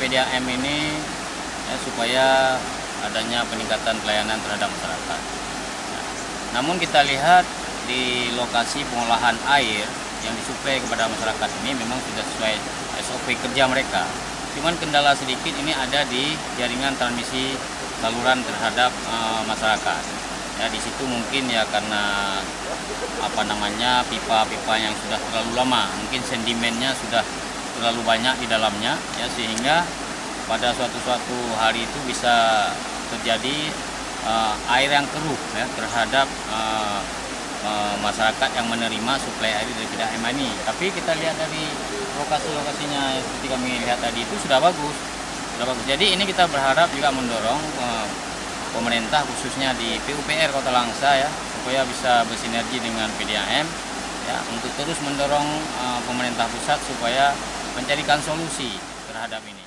PDAM ini ya, supaya adanya peningkatan pelayanan terhadap masyarakat. Nah, namun kita lihat di lokasi pengolahan air yang disuplai kepada masyarakat ini memang sudah sesuai SOP kerja mereka. Cuman kendala sedikit ini ada di jaringan transmisi saluran terhadap masyarakat. Ya, di situ mungkin ya karena pipa-pipa yang sudah terlalu lama, mungkin sedimennya sudah terlalu banyak di dalamnya, ya sehingga pada suatu hari itu bisa terjadi air yang keruh ya terhadap masyarakat yang menerima suplai air dari PDAM ini. Tapi kita lihat dari lokasi-lokasinya seperti kami lihat tadi itu sudah bagus. Jadi ini kita berharap juga mendorong pemerintah khususnya di PUPR Kota Langsa ya supaya bisa bersinergi dengan PDAM ya untuk terus mendorong pemerintah pusat supaya mencarikan solusi terhadap ini.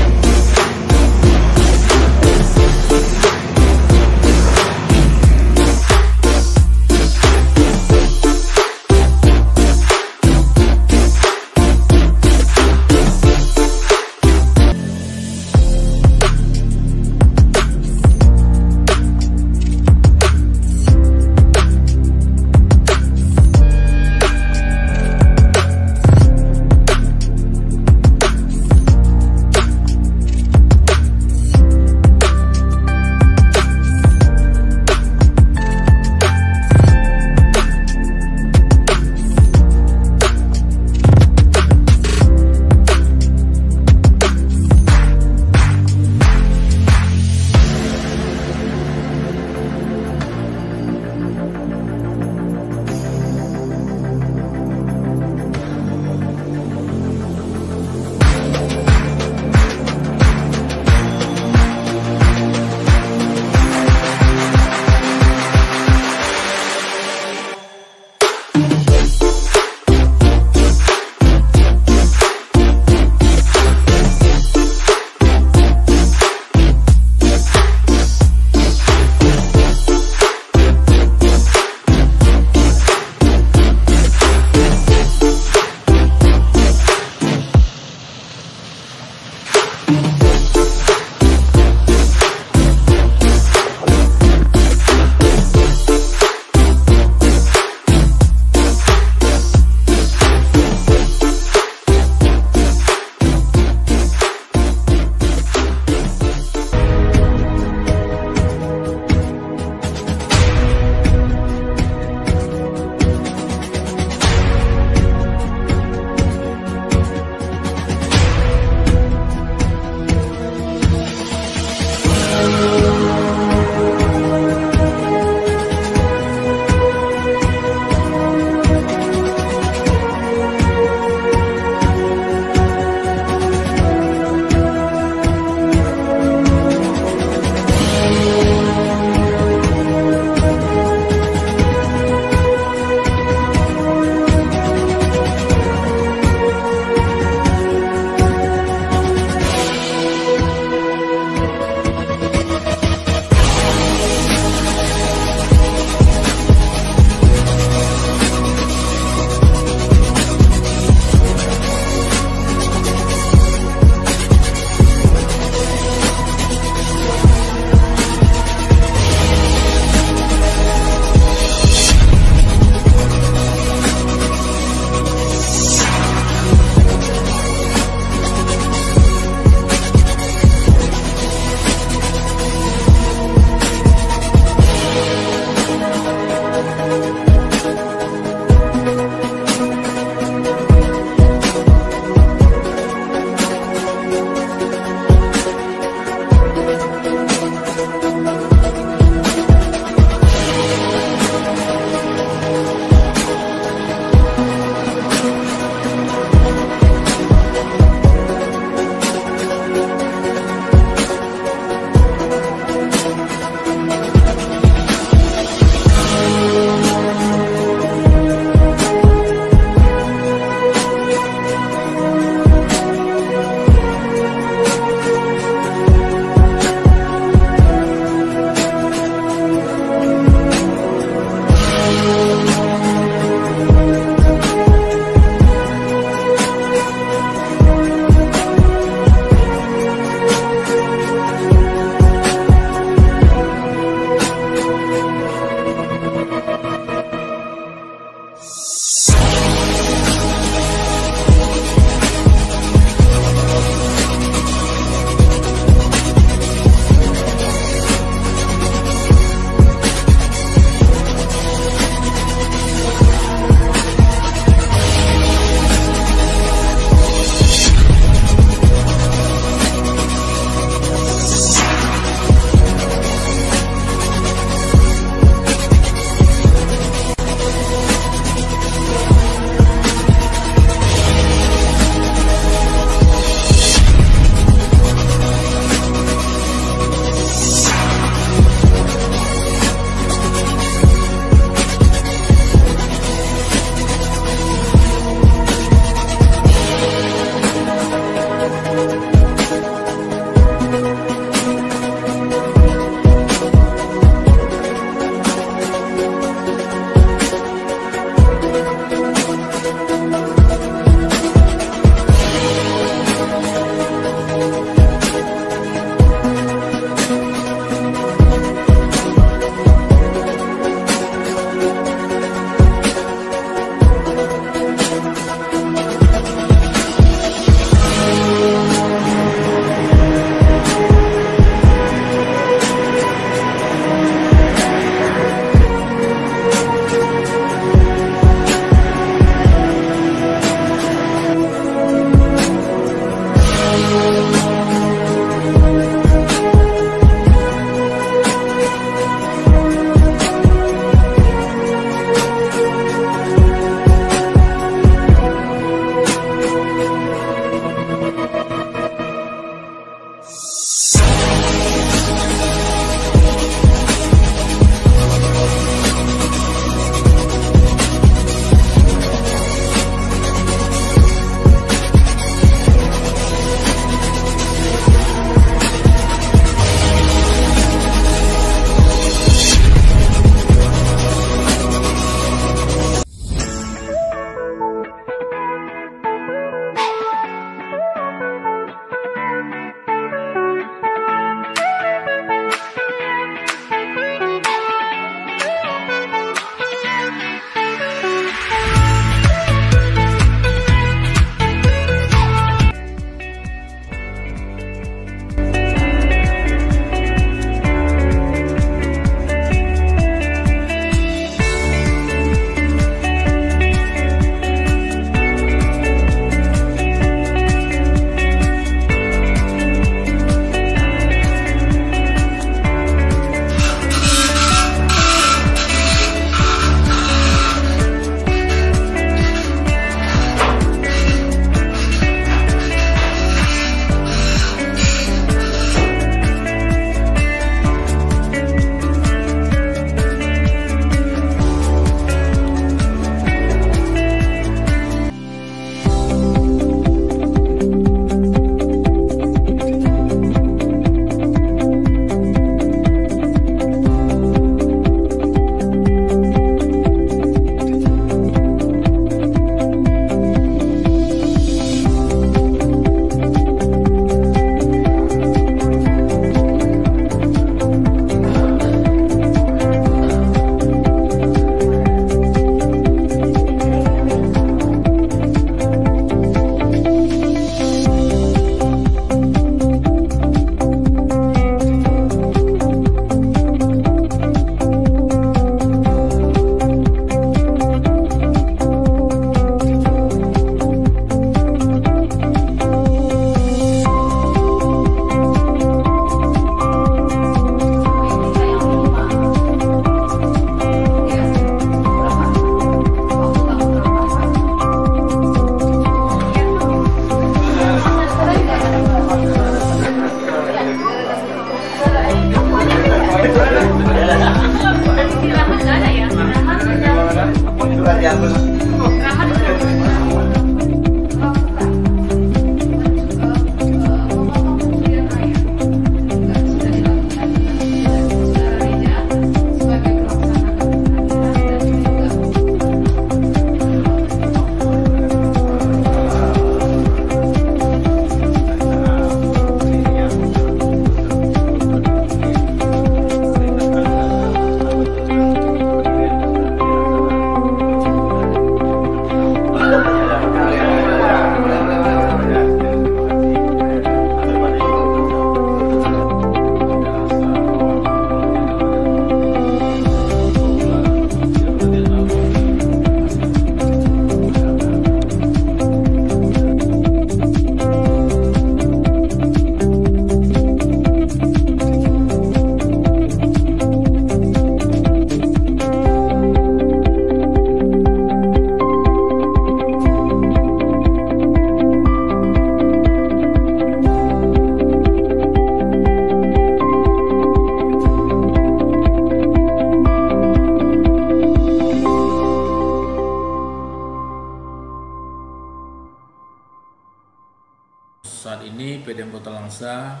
Langsa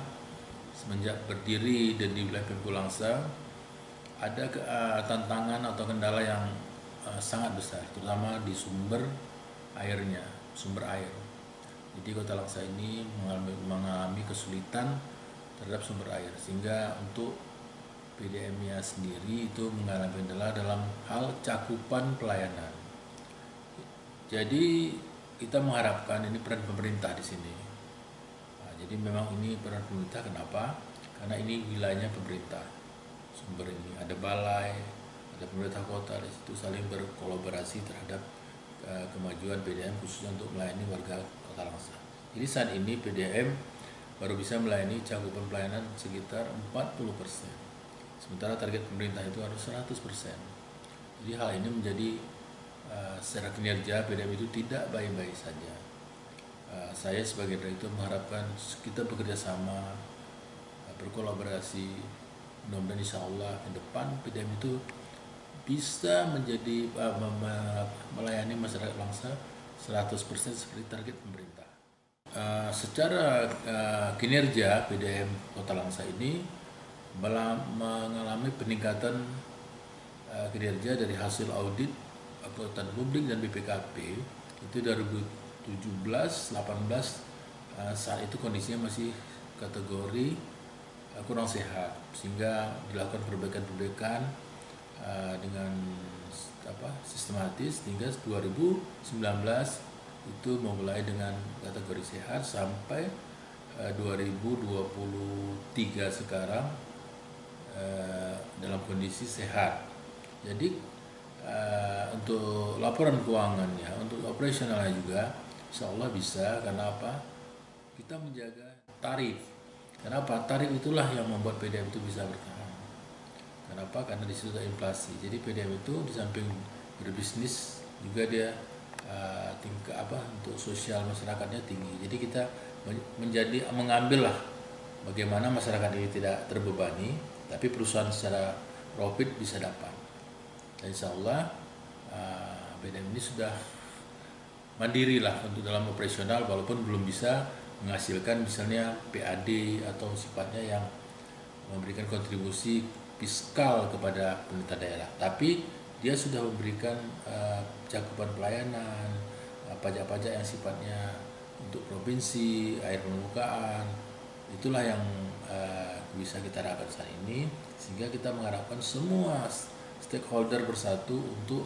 semenjak berdiri dan di wilayah Pemko Langsa ada tantangan atau kendala yang sangat besar, terutama di sumber airnya, sumber air. Jadi Kota Langsa ini mengalami kesulitan terhadap sumber air, sehingga untuk PDM-nya sendiri itu mengalami kendala dalam hal cakupan pelayanan. Jadi kita mengharapkan ini peran pemerintah di sini. Jadi memang ini peran pemerintah, kenapa? Karena ini wilayahnya pemerintah. Sumber ini ada balai, ada pemerintah kota, di situ saling berkolaborasi terhadap kemajuan PDM khususnya untuk melayani warga Kota Langsa. Jadi saat ini PDM baru bisa melayani cakupan pelayanan sekitar 40%. Sementara target pemerintah itu harus 100%. Jadi hal ini menjadi secara kinerja PDM itu tidak baik-baik saja. Saya sebagai direktur mengharapkan kita bekerja sama, berkolaborasi, mudah-mudahan insya Allah ke depan PDM itu bisa menjadi melayani masyarakat Langsa 100% seperti target pemerintah. Secara kinerja PDM Kota Langsa ini mengalami peningkatan kinerja dari hasil audit akuntan publik dan BPKP itu 2017-18 saat itu kondisinya masih kategori kurang sehat, sehingga dilakukan perbaikan-perbaikan dengan sistematis hingga 2019 itu memulai dengan kategori sehat sampai 2023 sekarang dalam kondisi sehat. Jadi untuk laporan keuangannya, untuk operasionalnya juga insya Allah bisa. Karena apa? Kita menjaga tarif. Kenapa? Tarif itulah yang membuat PDM itu bisa bertahan. Kenapa? Karena di situ ada inflasi. Jadi PDM itu di samping berbisnis juga dia tingkat untuk sosial masyarakatnya tinggi. Jadi kita mengambil lah bagaimana masyarakat ini tidak terbebani, tapi perusahaan secara profit bisa dapat. Dan insya Allah PDM ini sudah mandiri lah untuk dalam operasional, walaupun belum bisa menghasilkan misalnya PAD atau sifatnya yang memberikan kontribusi fiskal kepada pemerintah daerah, tapi dia sudah memberikan cakupan pelayanan, pajak-pajak yang sifatnya untuk provinsi, air permukaan. Itulah yang bisa kita harapkan saat ini, sehingga kita mengharapkan semua stakeholder bersatu untuk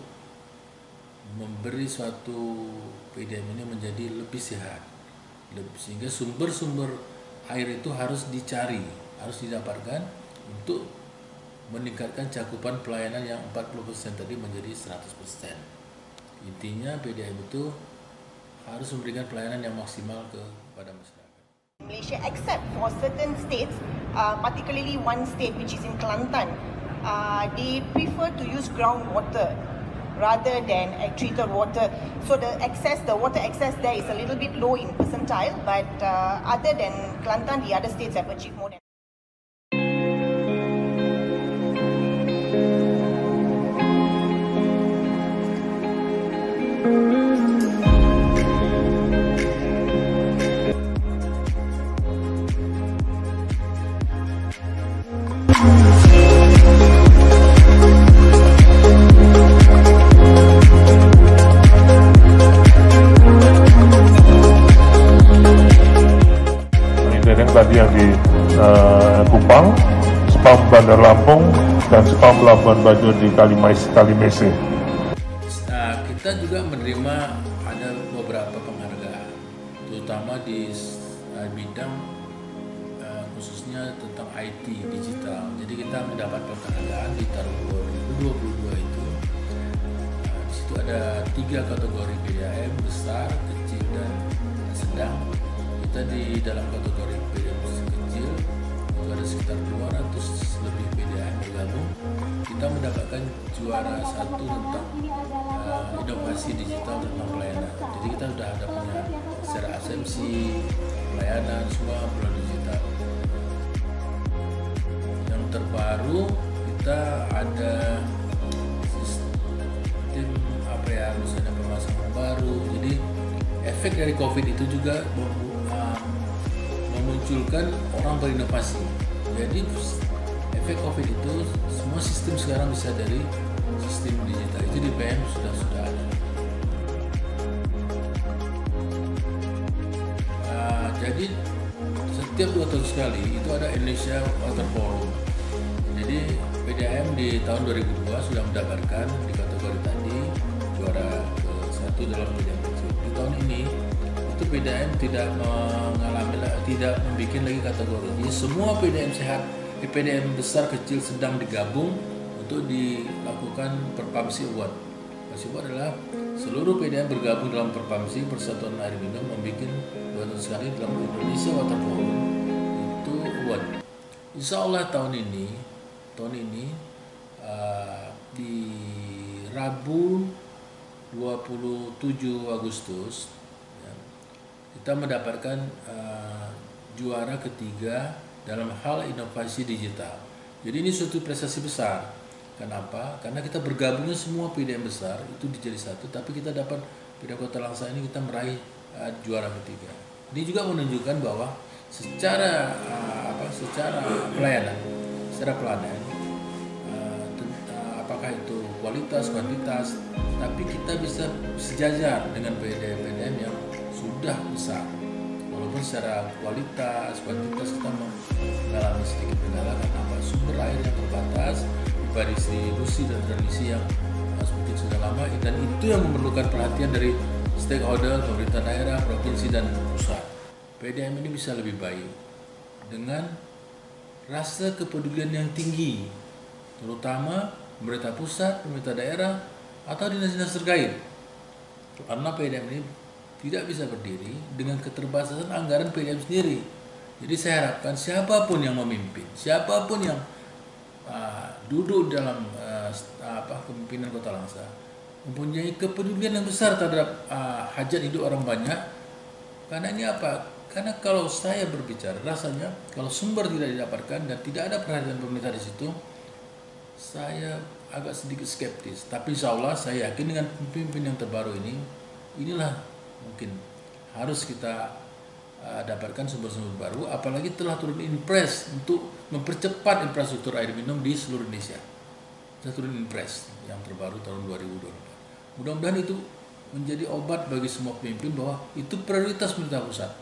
memberi suatu PDM ini menjadi lebih sehat, sehingga sumber-sumber air itu harus dicari, harus didapatkan untuk meningkatkan cakupan pelayanan yang 40% tadi menjadi 100%. Intinya PDM itu harus memberikan pelayanan yang maksimal kepada masyarakat. Malaysia, except for certain states, particularly one state which is in Kelantan, they prefer to use groundwater rather than treated water. So the water access there is a little bit low in percentile, but other than Kelantan, the other states have achieved more than. Tadi yang di Kupang, spam Bandar Lampung, dan spam Labuan Bajo di Kalimese. Kita juga menerima ada beberapa penghargaan, terutama di bidang khususnya tentang IT digital. Jadi kita mendapat penghargaan di tahun 2022 itu. Di situ ada 3 kategori PDAM, besar, kecil, dan sedang. Kita di dalam kategori PDAM kecil itu ada sekitar 200 lebih PDAM bergabung. Kita mendapatkan juara 1 tentang inovasi digital tentang pelayanan. Jadi kita sudah ada punya secara asumsi pelayanan semua melalui digital. Yang terbaru kita ada sistem misalnya pemasangan baru. Jadi efek dari COVID itu juga memunculkan orang berinovasi. Jadi efek COVID itu semua sistem sekarang bisa dari sistem digital. Itu di PM sudah ada. Jadi setiap 2 tahun sekali itu ada Indonesia Water Forum. Jadi PDAM di tahun 2002 sudah mendapatkan di kategori tadi juara ke-1 dalam PDAM kecil. Di tahun ini itu PDAM tidak membuat lagi kategori. Jadi semua PDAM sehat, PDAM besar, kecil, sedang digabung untuk dilakukan Perpamsi Award. Perpamsi Award adalah seluruh PDAM bergabung dalam Perpamsi, Persatuan Air Minum, membuat 2 tahun sekali dalam Indonesia Water Forum itu award. Insya Allah tahun ini di Rabu 27 Agustus ya, kita mendapatkan juara ketiga dalam hal inovasi digital. Jadi ini suatu prestasi besar. Kenapa? Karena kita bergabungnya semua PDAM besar itu dijadi satu, tapi kita dapat PDAM Kota Langsa ini kita meraih juara ketiga. Ini juga menunjukkan bahwa secara pelayanan, apakah itu kualitas, kuantitas, tapi kita bisa sejajar dengan PDAM yang sudah besar. Walaupun secara kualitas, kuantitas kita mengalami sedikit kendala karena sumber air yang terbatas, distribusi dan transmisi yang mungkin sudah lama, dan itu yang memerlukan perhatian dari stakeholder, pemerintah daerah, provinsi, dan pusat. PDAM ini bisa lebih baik dengan rasa kepedulian yang tinggi, terutama pemerintah pusat, pemerintah daerah, atau dinas-dinas terkait. Karena PDAM ini tidak bisa berdiri dengan keterbatasan anggaran PDAM sendiri. Jadi saya harapkan siapapun yang memimpin, siapapun yang duduk dalam kepemimpinan Kota Langsa mempunyai kepedulian yang besar terhadap hajat hidup orang banyak. Karena ini apa? Karena kalau saya berbicara, rasanya kalau sumber tidak didapatkan dan tidak ada perhatian pemerintah di situ, saya agak sedikit skeptis. Tapi insya Allah saya yakin dengan pemimpin yang terbaru ini, inilah mungkin harus kita dapatkan sumber-sumber baru, apalagi telah turun impres untuk mempercepat infrastruktur air minum di seluruh Indonesia. Kita turun impres yang terbaru tahun 2024. Mudah-mudahan itu menjadi obat bagi semua pemimpin bahwa itu prioritas pemerintah pusat.